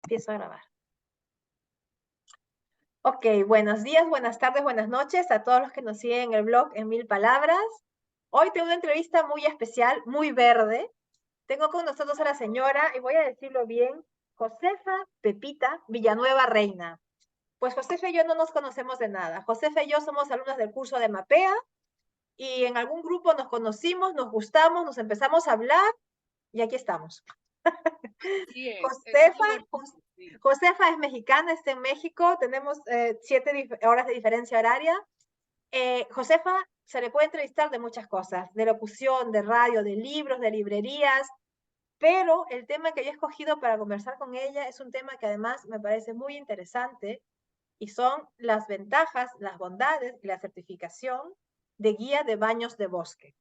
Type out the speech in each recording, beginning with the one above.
Empiezo a grabar. Ok, buenos días, buenas tardes, buenas noches a todos los que nos siguen en el blog en 1000 palabras. Hoy tengo una entrevista muy especial, muy verde. Tengo con nosotros a la señora, y voy a decirlo bien, Josefa Pepita Villanueva Reina. Pues Josefa y yo no nos conocemos de nada. Josefa y yo somos alumnas del curso de Mapea y en algún grupo nos conocimos, nos gustamos, nos empezamos a hablar y aquí estamos. Sí es Josefa, muy bonito, sí. Josefa es mexicana, está en México, tenemos 7 horas de diferencia horaria. Josefa se le puede entrevistar de muchas cosas, de locución, de radio, de libros, de librerías, pero el tema que yo he escogido para conversar con ella es un tema que además me parece muy interesante y son las ventajas, las bondades y la certificación de guía de baños de bosque.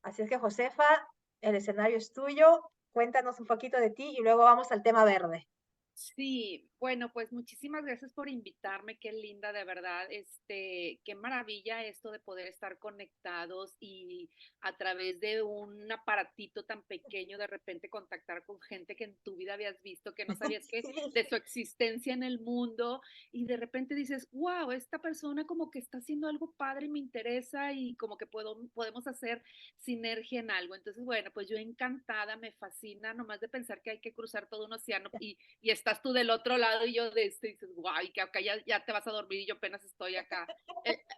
Así es que Josefa, el escenario es tuyo, cuéntanos un poquito de ti y luego vamos al tema verde. Sí, bueno, pues muchísimas gracias por invitarme, qué linda, de verdad, qué maravilla esto de poder estar conectados y a través de un aparatito tan pequeño de repente contactar con gente que en tu vida habías visto, que no sabías que Sí. de su existencia en el mundo y de repente dices, wow, esta persona como que está haciendo algo padre y me interesa y como que podemos hacer sinergia en algo. Entonces, bueno, pues yo encantada, me fascina, nomás de pensar que hay que cruzar todo un océano y estás tú del otro lado y yo de y dices, guay, que acá ya te vas a dormir y yo apenas estoy acá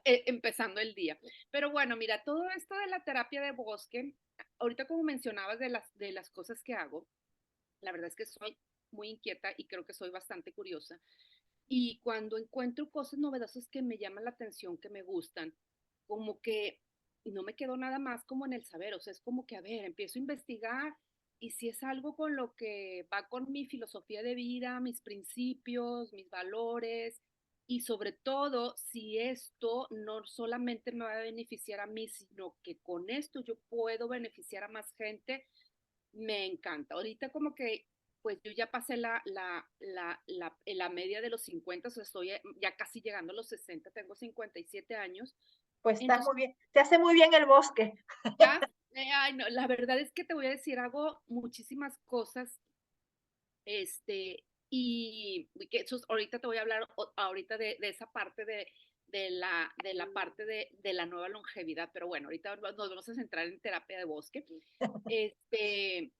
empezando el día. Pero bueno, mira, todo esto de la terapia de bosque, ahorita como mencionabas de las cosas que hago, la verdad es que soy muy inquieta y creo que soy bastante curiosa. Y cuando encuentro cosas novedosas que me llaman la atención, que me gustan, como que no me quedo nada más como en el saber, o sea, es como que, a ver, empiezo a investigar y si es algo con lo que va con mi filosofía de vida, mis principios, mis valores y sobre todo si esto no solamente me va a beneficiar a mí, sino que con esto yo puedo beneficiar a más gente, me encanta. Ahorita como que, pues yo ya pasé la media de los 50, o sea, estoy ya casi llegando a los 60, tengo 57 años. Pues estás Entonces, muy bien, te hace muy bien el bosque. ya, ay, no, la verdad es que te voy a decir, hago muchísimas cosas, y que eso, ahorita te voy a hablar ahorita de esa parte de la parte de la nueva longevidad, pero bueno, ahorita nos vamos a centrar en terapia de bosque. Este,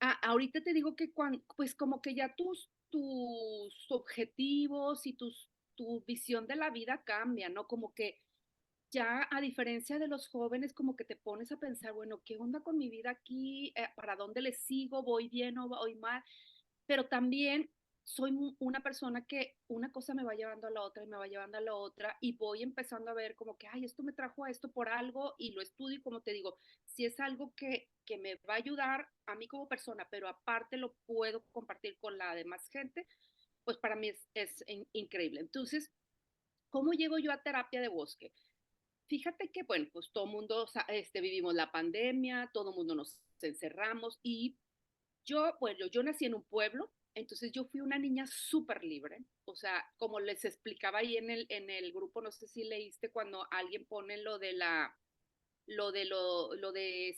ahorita te digo que pues como que ya tus objetivos y tu visión de la vida cambia, ¿no? Como que ya a diferencia de los jóvenes, como que te pones a pensar, bueno, ¿qué onda con mi vida aquí? ¿Para dónde le sigo? ¿Voy bien o voy mal? Pero también soy una persona que una cosa me va llevando a la otra y me va llevando a la otra y voy empezando a ver como que, ay, esto me trajo a esto por algo y lo estudio y como te digo, si es algo que me va a ayudar a mí como persona, pero aparte lo puedo compartir con la demás gente, pues para mí es increíble. Entonces, ¿cómo llego yo a terapia de bosque? Fíjate que, bueno, pues todo mundo, vivimos la pandemia, todo mundo nos encerramos y bueno, yo nací en un pueblo, entonces yo fui una niña súper libre. O sea, como les explicaba ahí en el grupo, no sé si leíste cuando alguien pone lo de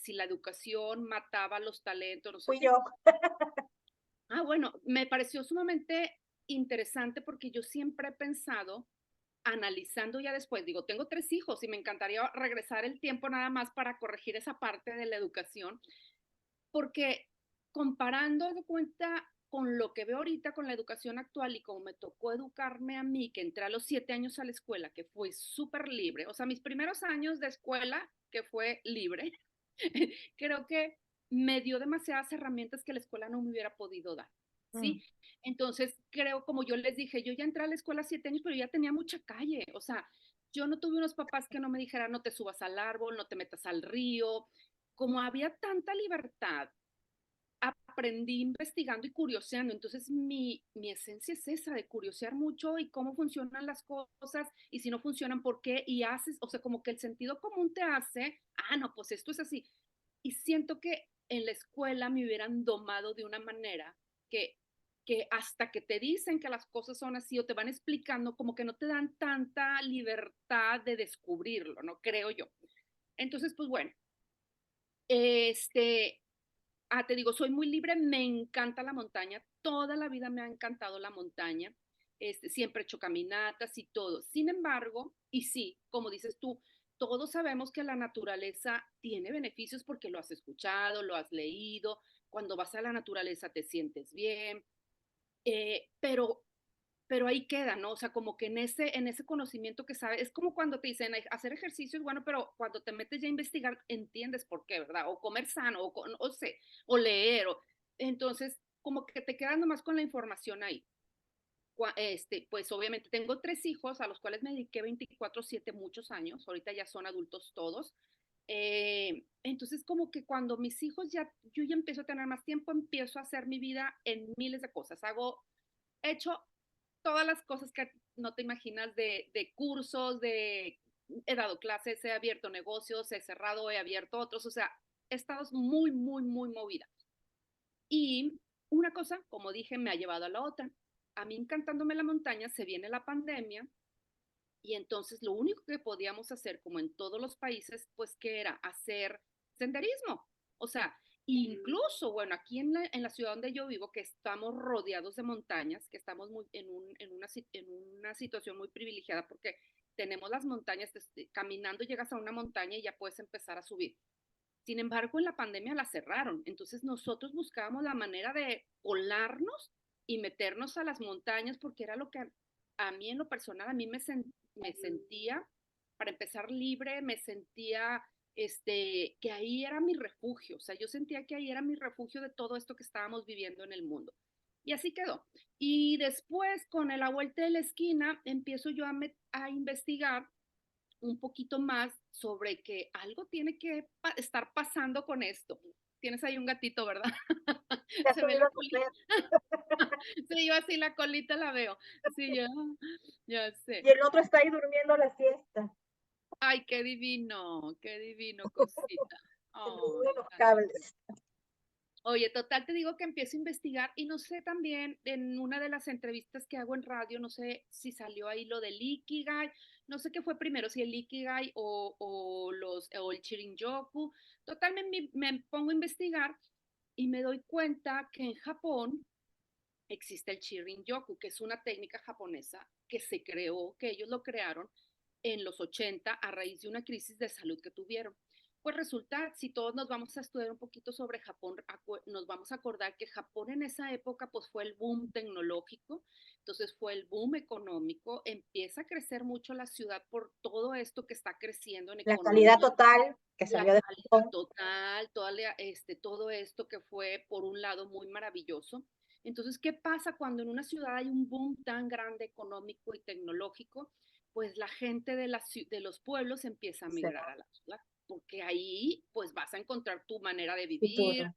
si la educación mataba los talentos, no sé Fui qué. yo. Bueno, me pareció sumamente interesante porque yo siempre he pensado, analizando ya después, digo, tengo 3 hijos y me encantaría regresar el tiempo nada más para corregir esa parte de la educación, porque comparando de cuenta con lo que veo ahorita con la educación actual y como me tocó educarme a mí, que entré a los 7 años a la escuela, que fue súper libre, o sea, mis primeros años de escuela, que fue libre, creo que me dio demasiadas herramientas que la escuela no me hubiera podido dar, Mm. ¿sí? Entonces, creo, como yo les dije, yo ya entré a la escuela a 7 años, pero ya tenía mucha calle, o sea, yo no tuve unos papás que no me dijeran, no te subas al árbol, no te metas al río, como había tanta libertad, aprendí investigando y curioseando. Entonces, mi esencia es esa, de curiosear mucho y cómo funcionan las cosas y si no funcionan, por qué, y haces, o sea, como que el sentido común te hace, no, pues esto es así. Y siento que en la escuela me hubieran domado de una manera que, que hasta que te dicen que las cosas son así o te van explicando, como que no te dan tanta libertad de descubrirlo, ¿no? Creo yo. Entonces, pues bueno, este, te digo, soy muy libre, me encanta la montaña, toda la vida me ha encantado la montaña, siempre he hecho caminatas y todo. Sin embargo, y sí, como dices tú, todos sabemos que la naturaleza tiene beneficios porque lo has escuchado, lo has leído, cuando vas a la naturaleza te sientes bien, pero ahí queda, ¿no? O sea, como que en ese conocimiento que sabes, es como cuando te dicen hacer ejercicio es bueno, pero cuando te metes ya a investigar, entiendes por qué, ¿verdad? O comer sano, o sé, o leer, entonces, como que te quedas nomás con la información ahí. Pues obviamente tengo 3 hijos a los cuales me dediqué 24/7 muchos años, ahorita ya son adultos todos. Entonces, como que cuando mis hijos yo ya empiezo a tener más tiempo, empiezo a hacer mi vida en miles de cosas. He hecho todas las cosas que no te imaginas de cursos, he dado clases, he abierto negocios, he cerrado, he abierto otros, o sea, he estado muy, muy, muy movida. Y una cosa, como dije, me ha llevado a la otra. A mí encantándome la montaña, se viene la pandemia y entonces lo único que podíamos hacer, como en todos los países, pues que era hacer senderismo. O sea, incluso, bueno, aquí en la ciudad donde yo vivo, que estamos rodeados de montañas, que estamos muy, en una situación muy privilegiada porque tenemos las montañas, caminando llegas a una montaña y ya puedes empezar a subir. Sin embargo, en la pandemia la cerraron. Entonces nosotros buscábamos la manera de colarnos y meternos a las montañas porque era lo que a mí en lo personal, a mí me sentía, para empezar, libre, me sentía que ahí era mi refugio. O sea, yo sentía que ahí era mi refugio de todo esto que estábamos viviendo en el mundo. Y así quedó. Y después, con la vuelta de la esquina, empiezo yo a investigar un poquito más sobre que algo tiene que estar pasando con esto. Tienes ahí un gatito, ¿verdad? Se ha Se ve subido la a tu colita. perro. Sí, yo así la colita la veo. Sí, ya Y sé. el otro está ahí durmiendo la siesta, Ay, qué divino, cosita. en medio Ay, de los tan lindo. cables. Oye, total, te digo que empiezo a investigar y no sé también en una de las entrevistas que hago en radio, no sé si salió ahí lo del Ikigai, no sé qué fue primero, si el Ikigai o el Shirin-yoku. Total, me pongo a investigar y me doy cuenta que en Japón existe el Shirin-yoku, que es una técnica japonesa que se creó, que ellos lo crearon en los 80 a raíz de una crisis de salud que tuvieron. Pues resulta, si todos nos vamos a estudiar un poquito sobre Japón, nos vamos a acordar que Japón en esa época pues fue el boom tecnológico, entonces fue el boom económico, empieza a crecer mucho la ciudad por todo esto que está creciendo en La calidad economía, total que la salió de calidad Japón. total, todo esto que fue por un lado muy maravilloso. Entonces, ¿qué pasa cuando en una ciudad hay un boom tan grande económico y tecnológico? Pues la gente de los pueblos empieza a Se migrar va, a la ciudad, porque ahí pues vas a encontrar tu manera de vivir,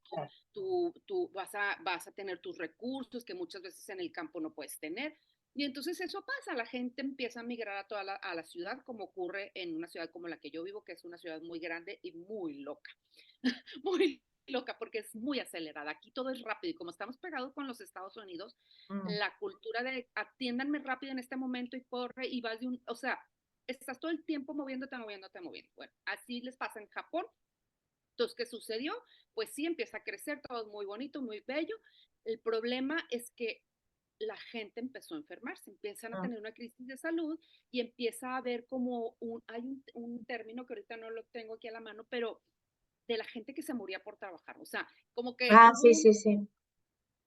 futuro, claro. vas a tener tus recursos que muchas veces en el campo no puedes tener. Y entonces eso pasa, la gente empieza a migrar a la ciudad, como ocurre en una ciudad como la que yo vivo, que es una ciudad muy grande y muy loca, muy loca porque es muy acelerada. Aquí todo es rápido y como estamos pegados con los Estados Unidos, Mm. la cultura de atiéndanme rápido en este momento y corre y vas o sea, estás todo el tiempo moviéndote, moviéndote, moviendo. Bueno, así les pasa en Japón. Entonces, ¿qué sucedió? Pues sí, empieza a crecer, todo muy bonito, muy bello. El problema es que la gente empezó a enfermarse, empiezan a Ah. tener una crisis de salud y empieza a haber como hay un término que ahorita no lo tengo aquí a la mano, pero de la gente que se moría por trabajar. O sea, como que Ah, hubo sí, sí, sí.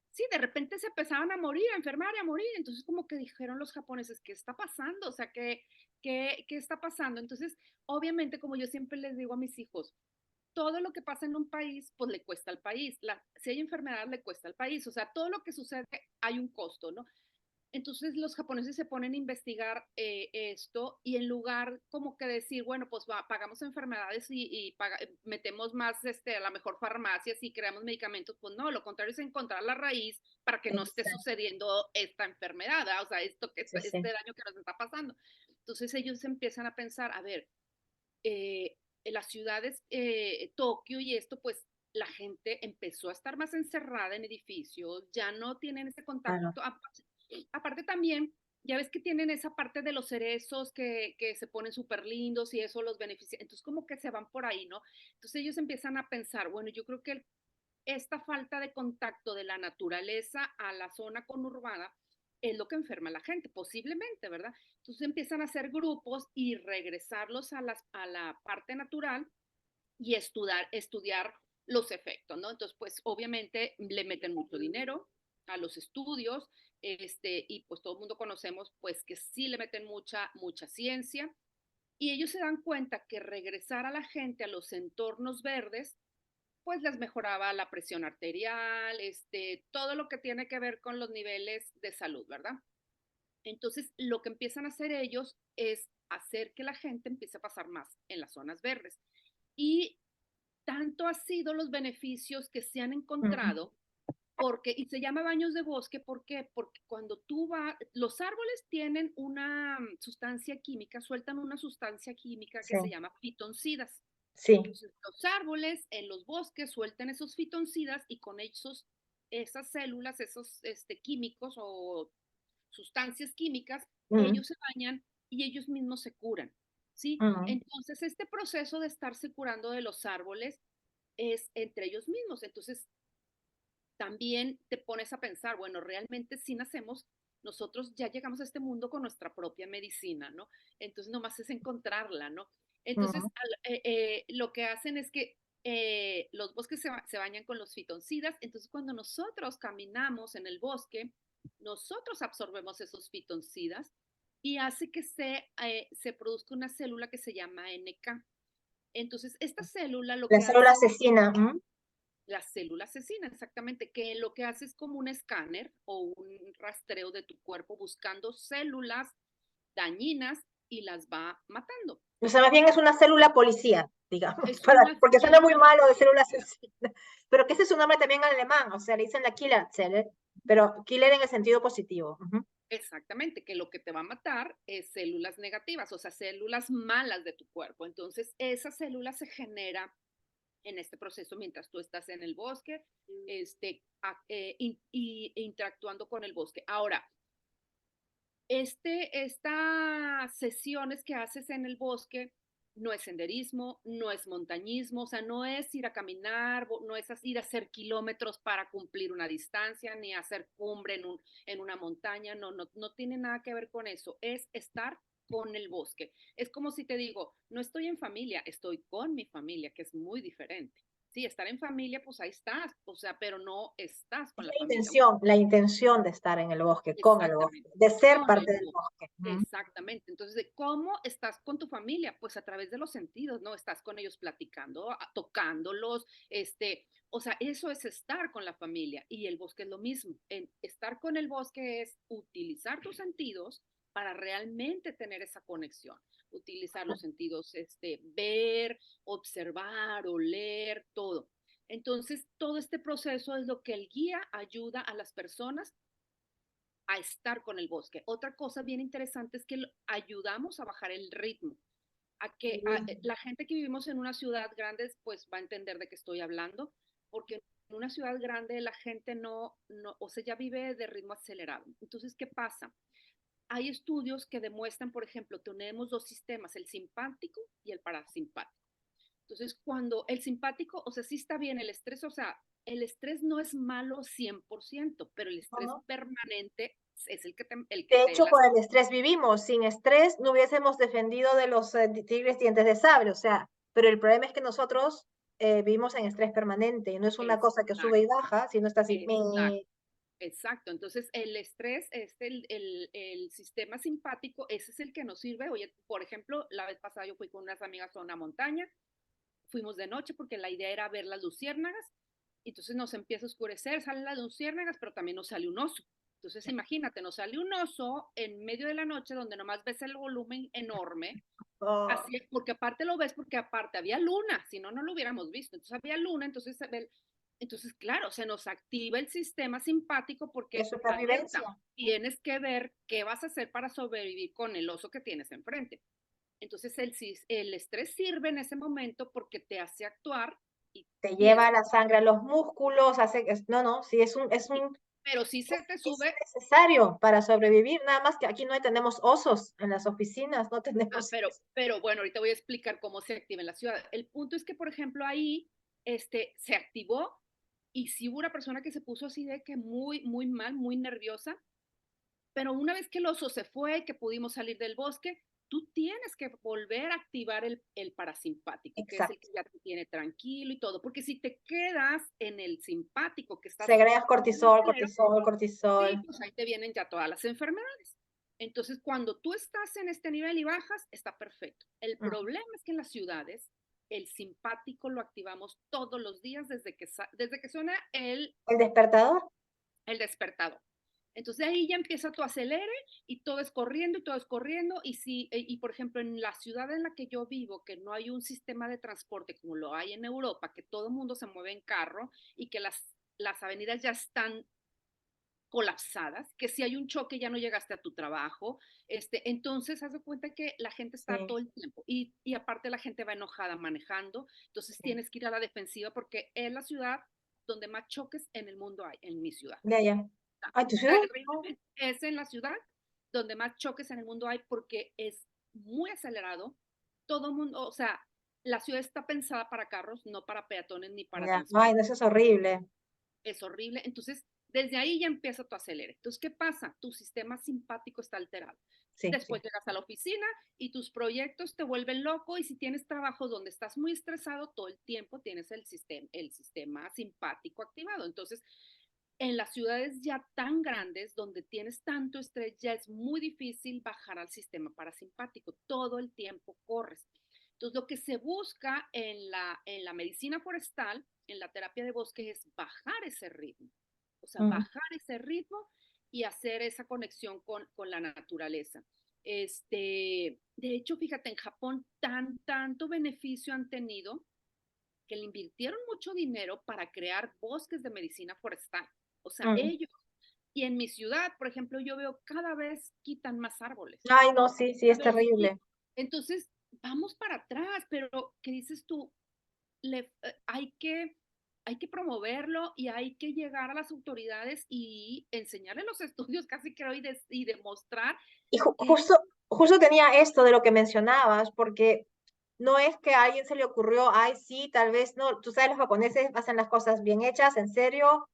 sí, de repente se empezaban a morir, a enfermar y a morir. Entonces, como que dijeron los japoneses, ¿qué está pasando? O sea, ¿qué está pasando? Entonces, obviamente, como yo siempre les digo a mis hijos, todo lo que pasa en un país, pues le cuesta al país. Si hay enfermedad, le cuesta al país. O sea, todo lo que sucede hay un costo, ¿no? Entonces los japoneses se ponen a investigar esto y en lugar como que decir, bueno, pues pagamos enfermedades metemos más, a la mejor farmacias y creamos medicamentos, pues no, lo contrario es encontrar la raíz para que no esté Exacto. sucediendo esta enfermedad, ¿ah? O sea, Sí, este sí. daño que nos está pasando. Entonces ellos empiezan a pensar, a ver, en las ciudades, Tokio y esto, pues la gente empezó a estar más encerrada en edificios, ya no tienen ese Claro. contacto. Aparte también, ya ves que tienen esa parte de los cerezos que se ponen súper lindos y eso los beneficia. Entonces como que se van por ahí, ¿no? Entonces ellos empiezan a pensar, bueno, yo creo que esta falta de contacto de la naturaleza a la zona conurbada es lo que enferma a la gente, posiblemente, ¿verdad? Entonces empiezan a hacer grupos y regresarlos a la parte natural y estudiar los efectos, ¿no? Entonces, pues obviamente le meten mucho dinero a los estudios, y pues todo el mundo conocemos pues que sí le meten mucha ciencia, y ellos se dan cuenta que regresar a la gente a los entornos verdes pues les mejoraba la presión arterial, todo lo que tiene que ver con los niveles de salud, ¿verdad? Entonces, lo que empiezan a hacer ellos es hacer que la gente empiece a pasar más en las zonas verdes. Y tanto ha sido los beneficios que se han encontrado, y se llama baños de bosque, ¿por qué? Porque cuando tú vas, los árboles tienen una sustancia química, sueltan una sustancia química que Sí, se llama fitoncidas. sí. Entonces, los árboles en los bosques sueltan esos fitoncidas y con esas células, esos químicos o sustancias químicas, Mm, ellos se bañan y ellos mismos se curan, ¿sí? mm, Entonces, este proceso de estarse curando de los árboles es entre ellos mismos. Entonces, también te pones a pensar, bueno, realmente si nacemos, nosotros ya llegamos a este mundo con nuestra propia medicina, ¿no? Entonces, nomás es encontrarla, ¿no? Entonces, mm. lo que hacen es que los bosques se bañan con los fitoncidas, entonces cuando nosotros caminamos en el bosque, nosotros absorbemos esos fitoncidas y hace que se produzca una célula que se llama NK. Entonces, esta célula lo La que célula hace asesina. la célula asesina, exactamente, que lo que hace es como un escáner o un rastreo de tu cuerpo buscando células dañinas y las va matando. O sea, más bien es una célula policía, digamos, Es una porque suena muy célula malo de célula policía. asesina. Pero que ese es su nombre también en alemán, o sea, le dicen la Killer Zelle, pero Killer en el sentido positivo. Exactamente, que lo que te va a matar es células negativas, o sea, células malas de tu cuerpo. Entonces, esa célula se genera en este proceso mientras tú estás en el bosque, y interactuando con el bosque. Ahora, estas sesiones que haces en el bosque no es senderismo, no es montañismo, o sea, no es ir a caminar, no es ir a hacer kilómetros para cumplir una distancia, ni hacer cumbre en una montaña, no tiene nada que ver con eso, es estar con el bosque. Es como si te digo, no estoy en familia, estoy con mi familia, que es muy diferente. Sí, estar en familia, pues ahí estás, o sea, pero no estás Es con la familia. Un la intención de estar en el bosque, con el bosque, Exactamente, de ser con el parte del bosque. bosque. Exactamente. Entonces, ¿de cómo estás con tu familia? Pues a través de los sentidos, ¿no? Estás con ellos platicando, tocándolos, o sea, eso es estar con la familia y el bosque es lo mismo. Estar con el bosque es utilizar tus sentidos para realmente tener esa conexión. Utilizar los sentidos, ver, observar, oler, todo. Entonces, todo este proceso es lo que el guía ayuda a las personas a estar con el bosque. Otra cosa bien interesante es que ayudamos a bajar el ritmo, la gente que vivimos en una ciudad grande pues va a entender de qué estoy hablando, porque en una ciudad grande la gente o sea, ya vive de ritmo acelerado. Entonces, ¿qué pasa? Hay estudios que demuestran, por ejemplo, tenemos dos sistemas, el simpático y el parasimpático. Entonces, cuando el simpático, o sea, sí está bien el estrés, o sea, el estrés no es malo 100%, pero el estrés Ujú. permanente es el que De te hecho, por el estrés vivimos. Sin estrés no hubiésemos defendido de los tigres dientes de sable, o sea, pero el problema es que nosotros vivimos en estrés permanente y no es una cosa que sube y Exacto, baja, sino está así. exacto. Exacto, entonces el estrés, el sistema simpático, ese es el que nos sirve. Oye, por ejemplo, la vez pasada yo fui con unas amigas a una montaña, fuimos de noche porque la idea era ver las luciérnagas, entonces nos empieza a oscurecer, salen las luciérnagas, pero también nos sale un oso. Entonces imagínate, nos sale un oso en medio de la noche donde nomás ves el volumen enorme, Oh, así, porque aparte lo ves, porque aparte había luna, si no, no lo hubiéramos visto. Entonces había luna, entonces, claro, se nos activa el sistema simpático es porque alerta, supervivencia. tienes que ver qué vas a hacer para sobrevivir con el oso que tienes enfrente. Entonces el estrés sirve en ese momento porque te hace actuar y Te lleva piensas, la sangre a los músculos, no, no, sí, pero si se te es sube, necesario para sobrevivir, nada más que aquí no tenemos osos en las oficinas, no tenemos eso. pero bueno, ahorita voy a explicar cómo se activa en la ciudad. El punto es que, por ejemplo, ahí se activó y sí hubo una persona que se puso así de que muy, muy mal, muy nerviosa, pero una vez que el oso se fue, que pudimos salir del bosque, tú tienes que volver a activar el parasimpático, que es el que Exacto. ya te tiene tranquilo y todo, porque si te quedas en el simpático, que estás Segregas muy cortisol, acelero, cortisol, cortisol. sí, pues ahí te vienen ya todas las enfermedades. Entonces, cuando tú estás en este nivel y bajas, está perfecto. El Mm. problema es que en las ciudades el simpático lo activamos todos los días desde que suena El despertador. el despertador. Entonces ahí ya empieza tu acelere y todo es corriendo y todo es corriendo. Y si, y por ejemplo, en la ciudad en la que yo vivo, que no hay un sistema de transporte como lo hay en Europa, que todo el mundo se mueve en carro y que las avenidas ya están colapsadas, que si hay un choque ya no llegaste a tu trabajo, entonces haz de cuenta que la gente está Sí, todo el tiempo y aparte la gente va enojada manejando, entonces sí. tienes que ir a la defensiva porque es la ciudad donde más choques en el mundo hay, en mi ciudad. Ya, ya. Ay, ¿tu ciudad? Oh, Terriblemente, es en la ciudad donde más choques en el mundo hay porque es muy acelerado, todo el mundo, o sea, la ciudad está pensada para carros, no para peatones ni para ya. Ay, transporte, no, eso es horrible. es horrible. Entonces, desde ahí ya empieza tu acelere. Entonces, ¿qué pasa? Tu sistema simpático está alterado. Sí, Después sí. llegas a la oficina y tus proyectos te vuelven loco y si tienes trabajos donde estás muy estresado, todo el tiempo tienes el sistema simpático activado. Entonces, en las ciudades ya tan grandes, donde tienes tanto estrés, ya es muy difícil bajar al sistema parasimpático. Todo el tiempo corres. Entonces, lo que se busca en la medicina forestal, en la terapia de bosque, es bajar ese ritmo. O sea, Mm. bajar ese ritmo y hacer esa conexión con la naturaleza. De hecho, fíjate, en Japón tanto beneficio han tenido que le invirtieron mucho dinero para crear bosques de medicina forestal. O sea, Mm. ellos, y en mi ciudad, por ejemplo, yo veo cada vez quitan más árboles. Ay, no, sí, sí, es Pero sí, terrible. entonces vamos para atrás, pero ¿qué dices tú? Le, hay que promoverlo y hay que llegar a las autoridades y enseñarles los estudios casi creo y demostrar Y que justo tenía esto de lo que mencionabas, porque no es que a alguien se le ocurrió, ay, sí, tal vez no. Tú sabes, los japoneses hacen las cosas bien hechas, en serio,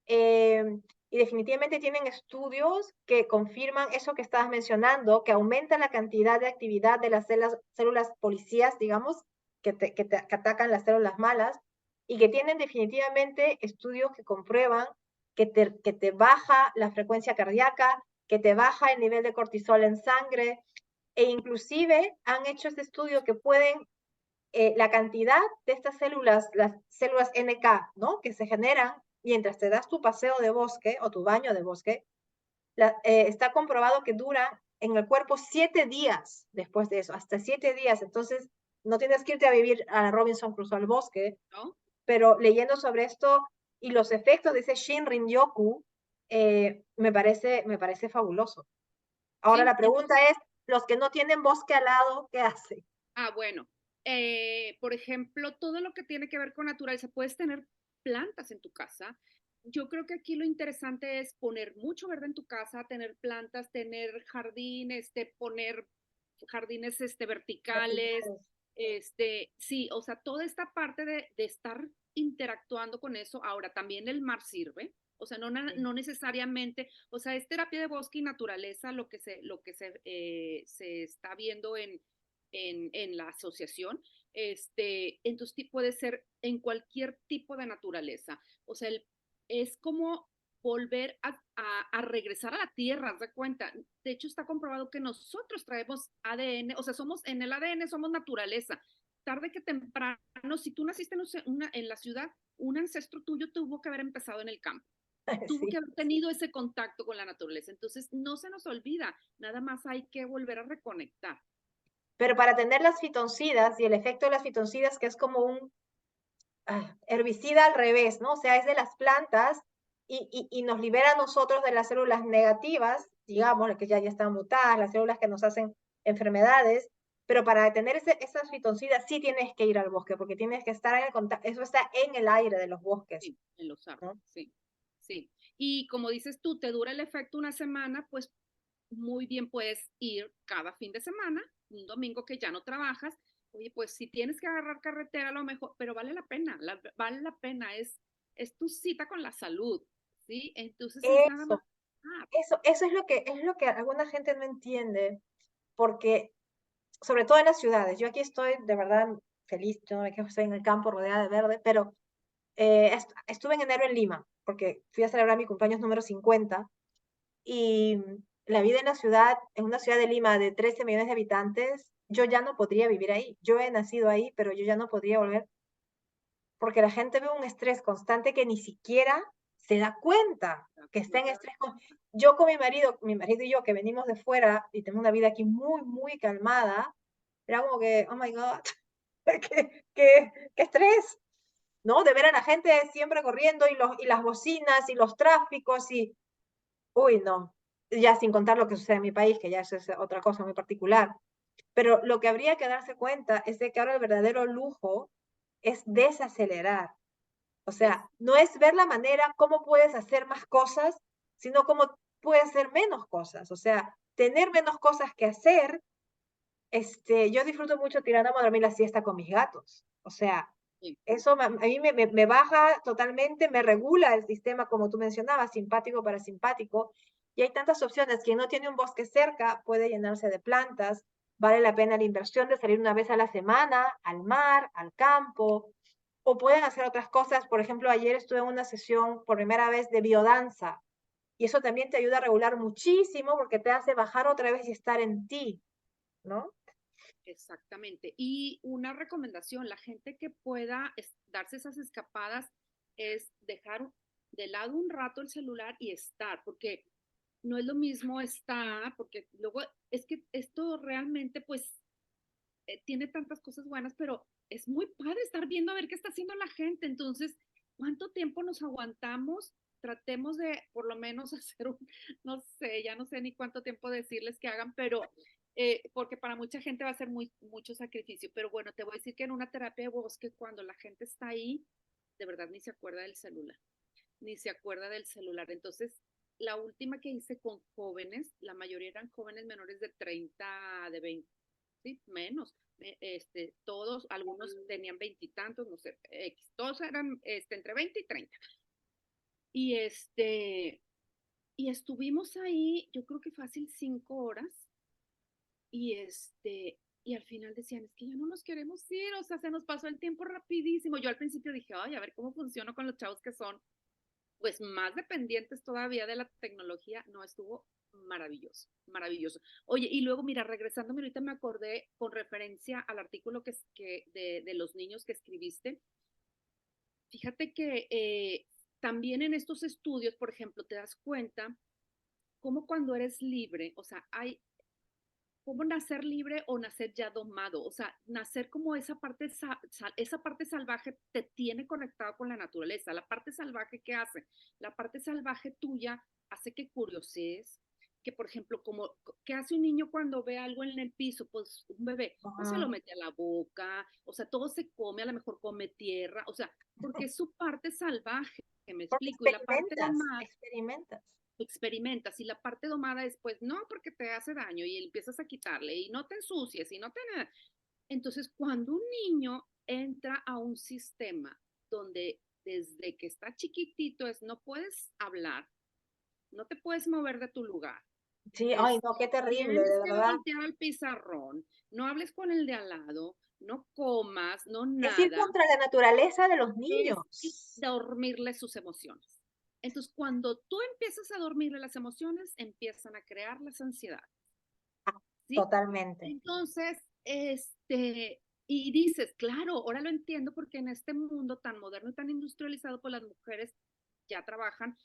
y definitivamente tienen estudios que confirman eso que estabas mencionando, que aumenta la cantidad de actividad de las células policías, digamos, que atacan las células malas, y que tienen definitivamente estudios que comprueban que te baja la frecuencia cardíaca, que te baja el nivel de cortisol en sangre, e inclusive han hecho este estudio que pueden, la cantidad de estas células, las células NK, ¿no? Que se generan mientras te das tu paseo de bosque o tu baño de bosque, está comprobado que dura en el cuerpo 7 días después de eso, hasta 7 días. Entonces, no tienes que irte a vivir a la Robinson Crusoe al bosque, ¿no? pero leyendo sobre esto y los efectos de ese Shinrin-yoku, me parece fabuloso. Ahora Sí, la pregunta es, los que no tienen bosque al lado, ¿qué hacen? bueno, por ejemplo, todo lo que tiene que ver con naturaleza, puedes tener plantas en tu casa. Yo creo que aquí lo interesante es poner mucho verde en tu casa, tener plantas, tener jardines, poner jardines verticales, Verticales. sí, o sea, toda esta parte de estar interactuando con eso. Ahora, también el mar sirve, o sea, Sí. no necesariamente, o sea, es terapia de bosque y naturaleza se está viendo en la asociación. Entonces puede ser en cualquier tipo de naturaleza. O sea, es como volver a regresar a la tierra, ¿haz de cuenta? De hecho, está comprobado que nosotros traemos ADN, o sea, somos en el ADN, somos naturaleza. Tarde que temprano, si tú naciste en la ciudad, un ancestro tuyo tuvo que haber empezado en el campo, tuvo que Sí. haber tenido ese contacto con la naturaleza. Entonces, no se nos olvida, nada más hay que volver a reconectar. Pero para tener las fitoncidas y el efecto de las fitoncidas, que es como un herbicida al revés, ¿no? O sea, es de las plantas y nos libera a nosotros de las células negativas, digamos, las que ya están mutadas, las células que nos hacen enfermedades, pero para tener esas fitoncidas sí tienes que ir al bosque, porque tienes que estar en el contacto, eso está en el aire de los bosques, Sí, en los árboles, ¿no? sí, sí. Y como dices tú, te dura el efecto una semana, pues muy bien puedes ir cada fin de semana, un domingo que ya no trabajas. Oye, pues si tienes que agarrar carretera, a lo mejor, pero vale la pena, vale la pena. es tu cita con la salud, ¿sí? Entonces es nada más. Eso, eso es lo que alguna gente no entiende, porque sobre todo en las ciudades, yo aquí estoy de verdad feliz, yo no me quejo, estoy en el campo rodeada de verde, pero estuve en enero en Lima, porque fui a celebrar mi cumpleaños número 50, y la vida en la ciudad, en una ciudad de Lima de 13 millones de habitantes, yo ya no podría vivir ahí. Yo he nacido ahí, pero yo ya no podría volver, porque la gente ve un estrés constante que ni siquiera se da cuenta que está en estrés. Yo con mi marido y yo, que venimos de fuera y tenemos una vida aquí muy, muy calmada, era como que, oh my God, qué estrés, ¿no? De ver a la gente siempre corriendo y las bocinas y los tráficos y, uy, no, ya sin contar lo que sucede en mi país, que ya eso es otra cosa muy particular. Pero lo que habría que darse cuenta es de que ahora el verdadero lujo es desacelerar. O Es, sea, no es ver la manera cómo puedes hacer más cosas, sino cómo puedes hacer menos cosas. O sea, tener menos cosas que hacer. Yo disfruto mucho tirándome a dormir la siesta con mis gatos. O sea, sí, eso a mí me baja totalmente, me regula el sistema, como tú mencionabas, simpático, parasimpático. Y hay tantas opciones. Quien no tiene un bosque cerca puede llenarse de plantas. Vale la pena la inversión de salir una vez a la semana al mar, al campo, o pueden hacer otras cosas. Por ejemplo, ayer estuve en una sesión por primera vez de biodanza y eso también te ayuda a regular muchísimo porque te hace bajar otra vez y estar en ti, ¿no? exactamente. Y una recomendación, la gente que pueda darse esas escapadas es dejar de lado un rato el celular y estar, porque no es lo mismo estar, porque luego es que esto realmente pues tiene tantas cosas buenas, pero es muy padre estar viendo a ver qué está haciendo la gente. Entonces, ¿cuánto tiempo nos aguantamos? Tratemos de por lo menos hacer un, no sé, ya no sé ni cuánto tiempo decirles que hagan, pero porque para mucha gente va a ser mucho sacrificio. Pero bueno, te voy a decir que en una terapia de bosque, cuando la gente está ahí, de verdad ni se acuerda del celular, ni se acuerda del celular. Entonces, la última que hice con jóvenes, la mayoría eran jóvenes menores de 30, de 20, sí, menos. Todos, algunos tenían veintitantos, no sé, todos eran entre 20 y 30. Y y estuvimos ahí, yo creo que fácil 5 horas, y y al final decían, es que ya no nos queremos ir, o sea, se nos pasó el tiempo rapidísimo. Yo al principio dije, ay, a ver cómo funciona con los chavos que son pues más dependientes todavía de la tecnología, no, estuvo maravilloso, maravilloso. Oye, y luego, mira, regresándome ahorita me acordé con referencia al artículo de los niños que escribiste. Fíjate que también en estos estudios, por ejemplo, te das cuenta cómo cuando eres libre, o sea, hay cómo nacer libre o nacer ya domado, o sea, nacer como esa parte salvaje te tiene conectado con la naturaleza. La parte salvaje, ¿qué hace? La parte salvaje tuya hace que curiosees, que por ejemplo, como, ¿qué hace un niño cuando ve algo en el piso? Pues un bebé, pues se lo Ajá. mete a la boca, o sea, todo se come, a lo mejor come tierra, o sea, porque es su parte salvaje, que me Porque explico, y la parte experimentas, domada experimentas. experimentas y la parte domada es pues no porque te hace daño y empiezas a quitarle y no te ensucies y no te... Entonces, cuando un niño entra a un sistema donde desde que está chiquitito es no puedes hablar, no te puedes mover de tu lugar, Sí, ay, es, no, qué terrible, tienes de que verdad. voltear al pizarrón, no hables con el de al lado, no comas, no Es ir nada, contra la naturaleza de los es niños. dormirle sus emociones. Entonces, cuando tú empiezas a dormirle las emociones, empiezan a crear las ansiedades, Ah, ¿sí? totalmente. Entonces, y dices, claro, ahora lo entiendo porque en este mundo tan moderno y tan industrializado, pues las mujeres ya trabajan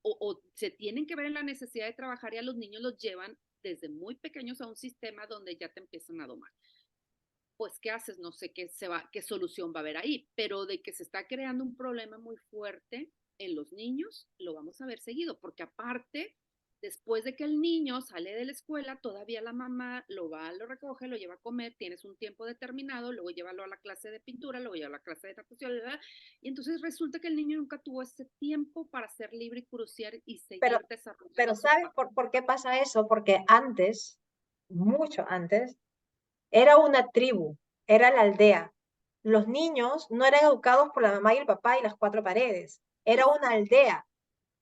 o se tienen que ver en la necesidad de trabajar y a los niños los llevan desde muy pequeños a un sistema donde ya te empiezan a domar. Pues, ¿qué haces? No sé qué solución va a haber ahí, pero de que se está creando un problema muy fuerte en los niños, lo vamos a ver seguido, porque aparte, después de que el niño sale de la escuela, todavía la mamá lo recoge, lo lleva a comer, tienes un tiempo determinado, luego llévalo a la clase de pintura, luego lleva a la clase de natación, ¿verdad? Y entonces resulta que el niño nunca tuvo ese tiempo para ser libre y cruciar y Pero, seguir pero desarrollando su ¿sabes parte. por qué pasa eso? Porque antes, mucho antes, era una tribu, era la aldea. Los niños no eran educados por la mamá y el papá y las cuatro paredes. era una aldea,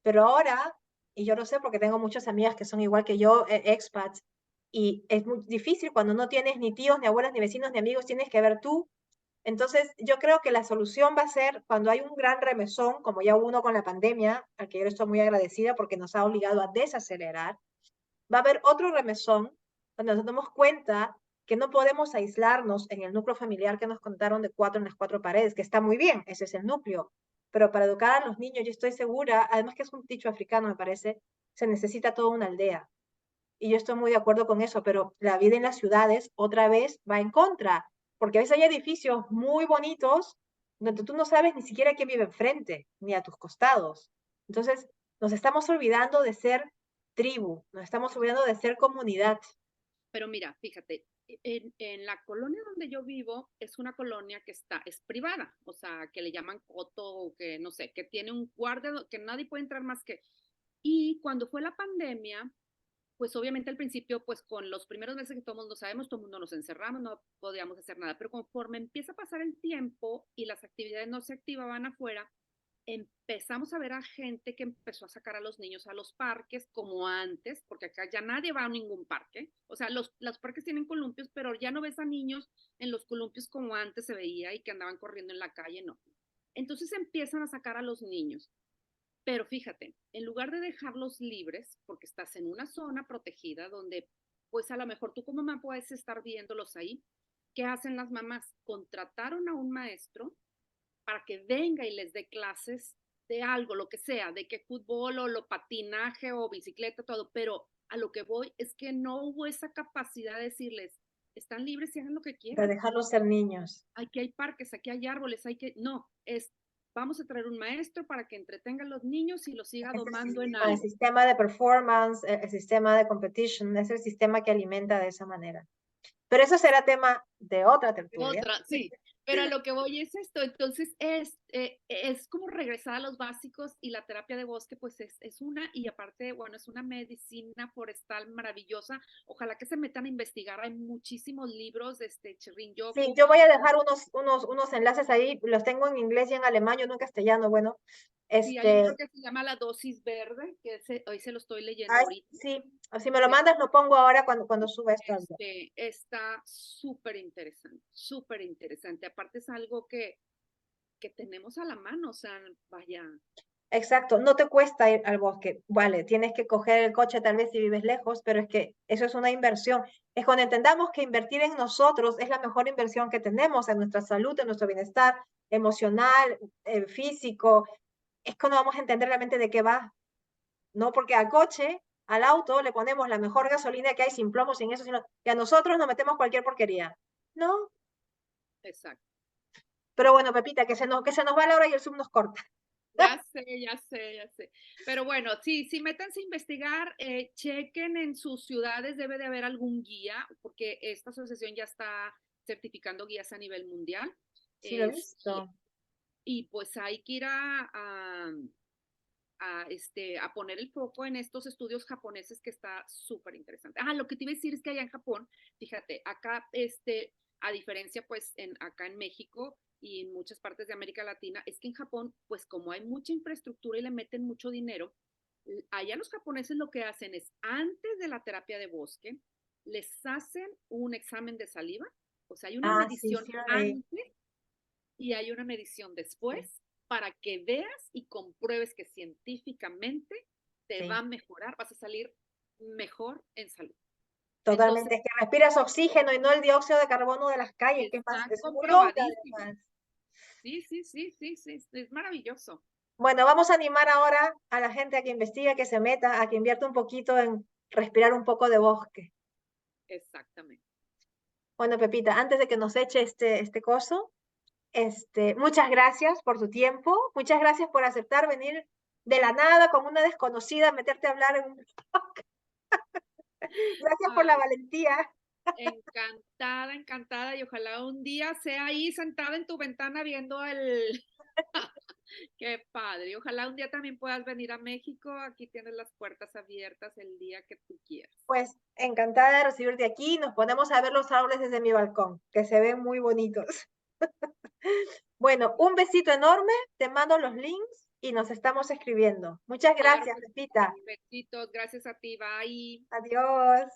pero ahora, y yo lo sé porque tengo muchas amigas que son igual que yo, expats, y es muy difícil cuando no tienes ni tíos, ni abuelas, ni vecinos, ni amigos, tienes que ver tú. Entonces, yo creo que la solución va a ser cuando hay un gran remesón, como ya hubo uno con la pandemia, al que yo estoy muy agradecida porque nos ha obligado a desacelerar, va a haber otro remesón donde nos damos cuenta que no podemos aislarnos en el núcleo familiar que nos contaron de 4 en las 4 paredes, que está muy bien, ese es el núcleo. Pero para educar a los niños, yo estoy segura, además que es un dicho africano, me parece, se necesita toda una aldea. Y yo estoy muy de acuerdo con eso, pero la vida en las ciudades otra vez va en contra, porque a veces hay edificios muy bonitos donde tú no sabes ni siquiera quién vive enfrente, ni a tus costados. Entonces, nos estamos olvidando de ser tribu, nos estamos olvidando de ser comunidad. Pero mira, fíjate, en la colonia donde yo vivo es una colonia que es privada, o sea, que le llaman coto, o que no sé, que tiene un guardia que nadie puede entrar más que. Y cuando fue la pandemia, pues obviamente al principio, pues con los primeros meses que todo el mundo sabemos, todo el mundo nos encerramos, no podíamos hacer nada, pero conforme empieza a pasar el tiempo y las actividades no se activaban afuera, empezamos a ver a gente que empezó a sacar a los niños a los parques como antes, porque acá ya nadie va a ningún parque. O sea, los parques tienen columpios, pero ya no ves a niños en los columpios como antes se veía y que andaban corriendo en la calle, no. Entonces empiezan a sacar a los niños. Pero fíjate, en lugar de dejarlos libres, porque estás en una zona protegida donde, pues a lo mejor tú como mamá puedes estar viéndolos ahí, ¿qué hacen las mamás? Contrataron a un maestro para que venga y les dé clases de algo, lo que sea, de que fútbol o lo patinaje o bicicleta, todo, pero a lo que voy es que no hubo esa capacidad de decirles, están libres y hagan lo que De quieran. dejarlos ser niños. Aquí hay parques, aquí hay árboles, no, vamos a traer un maestro para que entretenga a los niños y los siga Este domando en el algo. sistema de performance, el sistema de competition, es el sistema que alimenta de esa manera. Pero eso será tema de otra tertulia. Otra, sí. Pero a lo que voy es esto, entonces es como regresar a los básicos y la terapia de bosque pues es una, y aparte, bueno, es una medicina forestal maravillosa. Ojalá que se metan a investigar, hay muchísimos libros, Sí, Chirrin-Yoku. yo voy a dejar unos enlaces ahí, los tengo en inglés y en alemán, yo no en castellano, bueno, Sí, hay un este, libro que se llama La dosis verde, que hoy se lo estoy leyendo ay, ahorita. sí, si me lo mandas lo pongo ahora cuando suba esto al blog. Está súper interesante, súper interesante. Aparte es algo que tenemos a la mano, o sea, vaya. Exacto, no te cuesta ir al bosque, vale, tienes que coger el coche tal vez si vives lejos, pero es que eso es una inversión. Es cuando entendamos que invertir en nosotros es la mejor inversión que tenemos, en nuestra salud, en nuestro bienestar emocional, físico, es cuando vamos a entender realmente de qué va, ¿no? Porque al coche, al auto, le ponemos la mejor gasolina que hay, sin plomo, sin eso, sino, y a nosotros nos metemos cualquier porquería. No, Exacto. pero bueno, Pepita, que se nos va la hora y el Zoom nos corta. Ya sé, ya sé, ya sé. Pero bueno, sí, métanse a investigar, chequen en sus ciudades, debe de haber algún guía, porque esta asociación ya está certificando guías a nivel mundial. Sí, lo he Y, visto. y pues hay que ir a poner el foco en estos estudios japoneses que está súper interesante. Lo que te iba a decir es que allá en Japón, fíjate, acá, a diferencia, pues, acá en México y en muchas partes de América Latina, es que en Japón, pues, como hay mucha infraestructura y le meten mucho dinero, allá los japoneses lo que hacen es, antes de la terapia de bosque, les hacen un examen de saliva, o sea, hay una Ah, sí, medición sí lo leí. antes y hay una medición Sí, después para que veas y compruebes que científicamente te va sí. a mejorar, vas a salir mejor en salud. Entonces, Totalmente, es que respiras oxígeno y no el dióxido de carbono de las calles, que es más, está es muy obvio comprobadísimo. además. Sí, sí, sí, sí, sí, es maravilloso. Bueno, vamos a animar ahora a la gente a que investigue, que se meta, a que invierta un poquito en respirar un poco de bosque. Exactamente. Bueno, Pepita, antes de que nos eche este coso, muchas gracias por tu tiempo, muchas gracias por aceptar venir de la nada con una desconocida, meterte a hablar en un... Gracias por la Ay, valentía. encantada, encantada, y ojalá un día sea ahí sentada en tu ventana viendo el... Qué padre. Y ojalá un día también puedas venir a México. Aquí tienes las puertas abiertas el día que tú quieras. Pues encantada de recibirte aquí. Nos ponemos a ver los árboles desde mi balcón, que se ven muy bonitos. Bueno, un besito enorme. Te mando los links y nos estamos escribiendo. Muchas Claro gracias, que Pepita. sí, besitos, gracias a ti, bye. Adiós.